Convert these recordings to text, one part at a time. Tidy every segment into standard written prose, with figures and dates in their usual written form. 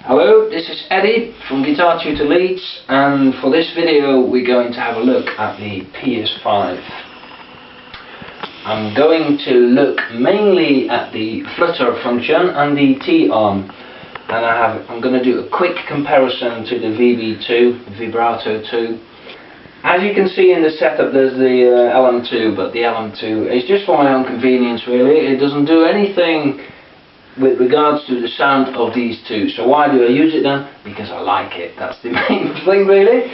Hello, this is Eddie from Guitar Tutor Leeds, and for this video we're going to have a look at the PS-5. I'm going to look mainly at the flutter function and the T-arm, and I'm going to do a quick comparison to the VB-2, Vibrato 2. As you can see in the setup, there's the LM2, but the LM2 is just for my own convenience really. It doesn't do anything with regards to the sound of these two. So why do I use it then? Because I like it. That's the main thing really.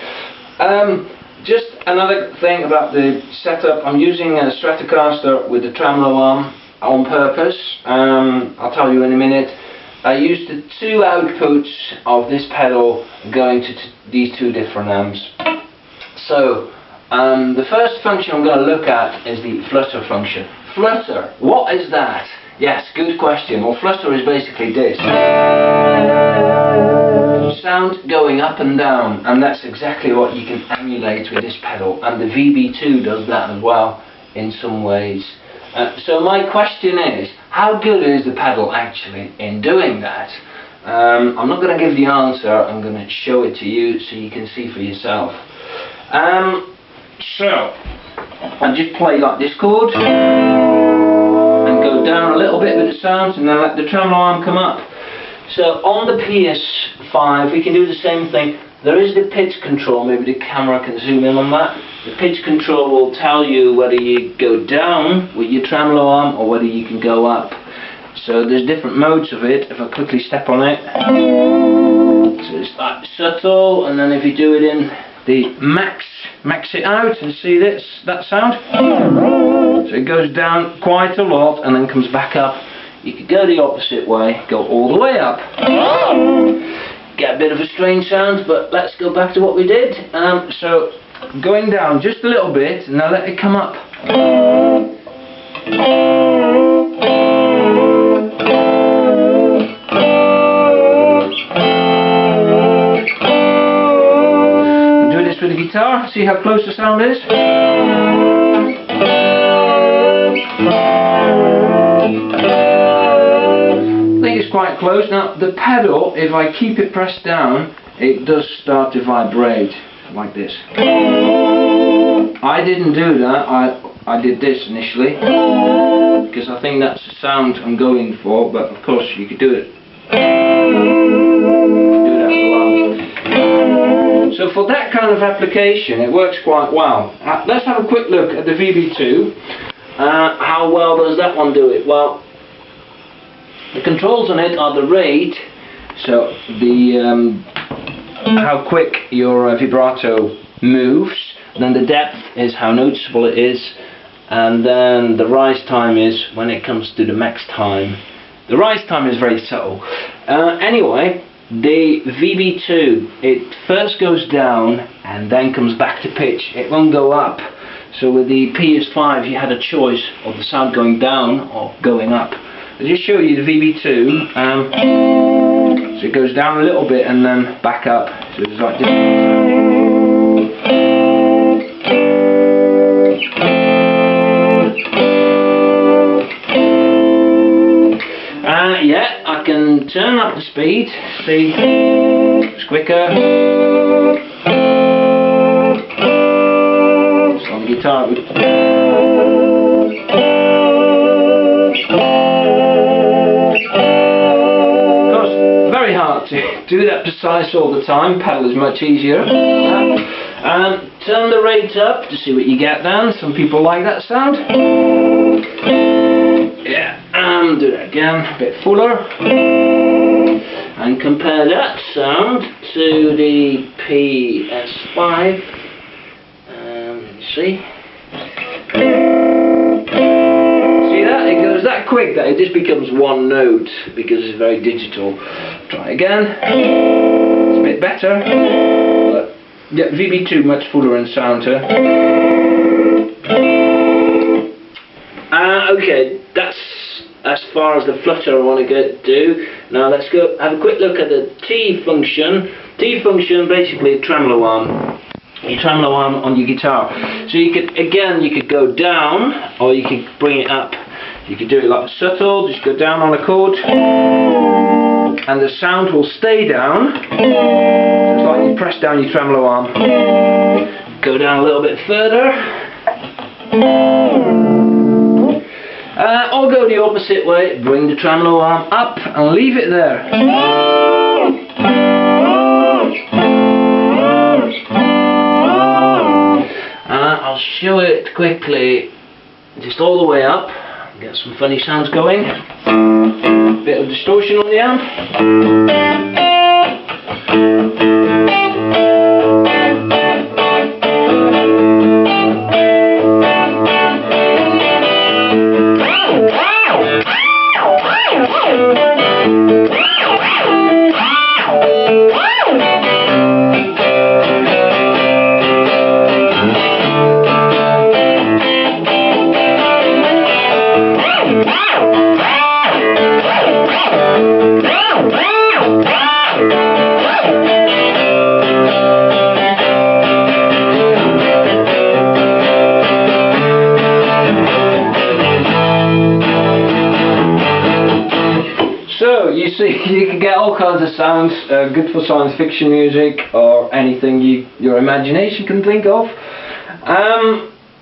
Just another thing about the setup, I'm using a Stratocaster with the tremolo arm on purpose. I'll tell you in a minute. I used the two outputs of this pedal going to these two different amps. So the first function I'm going to look at is the flutter function. Flutter, what is that? Yes, good question. Well, flutter is basically this. Sound going up and down, and that's exactly what you can emulate with this pedal, and the VB2 does that as well in some ways. So my question is, how good is the pedal actually in doing that? I'm not going to give the answer, I'm going to show it to you so you can see for yourself. So, I just play like this chord, go down a little bit with the sounds, and then let the tremolo arm come up. So on the PS-5 we can do the same thing. There is the pitch control, maybe the camera can zoom in on that. The pitch control will tell you whether you go down with your tremolo arm or whether you can go up. So there's different modes of it. If I quickly step on it, so it's like subtle, and then if you do it in the max it out and see that sound. So it goes down quite a lot and then comes back up. You could go the opposite way, go all the way up. Get a bit of a strange sound, but let's go back to what we did. So going down just a little bit, and now let it come up. Do this with the guitar, see how close the sound is. I think it's quite close. Now the pedal, if I keep it pressed down, it does start to vibrate like this. I didn't do that, I did this initially because I think that's the sound I'm going for, but of course you could do it. Do that below. So for that kind of application it works quite well. Let's have a quick look at the VB2. How well does that one do it? Well, the controls on it are the rate, so the how quick your vibrato moves, then the depth is how noticeable it is, and then the rise time is when it comes to the max time. The rise time is very subtle. Anyway, the VB2, it first goes down and then comes back to pitch. It won't go up. So with the PS-5 you had a choice of the sound going down or going up. I'll just show you the VB2. So it goes down a little bit and then back up. So it's like this. Yeah, I can turn up the speed. See, it's quicker. Guitar. Of course, very hard to do that precise all the time. Pedal is much easier. Turn the rate up to see what you get then. Some people like that sound. Yeah, and do that again, a bit fuller. And compare that sound to the PS-5. See that? It goes that quick that it just becomes one note because it's very digital. Try again. It's a bit better. But yeah, VB2 much fuller in sound. Okay, that's as far as the flutter I want to do. Now let's go have a quick look at the T function. T function, basically a tremolo arm. Your tremolo arm on your guitar. So you could go down or you could bring it up. You could do it like subtle, just go down on a chord. and the sound will stay down. Just like you press down your tremolo arm. Go down a little bit further. Or go the opposite way, bring the tremolo arm up and leave it there. I'll show it quickly, just all the way up, get some funny sounds going. Bit of distortion on the arm. So you see, you can get all kinds of sounds, good for science fiction music or anything your imagination can think of.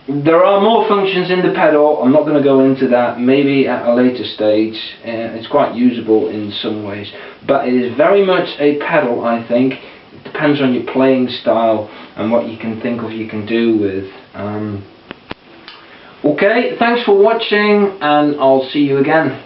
There are more functions in the pedal. I'm not going to go into that, maybe at a later stage. It's quite usable in some ways, but it is very much a pedal, I think. It depends on your playing style and what you can think of you can do with. Okay, thanks for watching, and I'll see you again.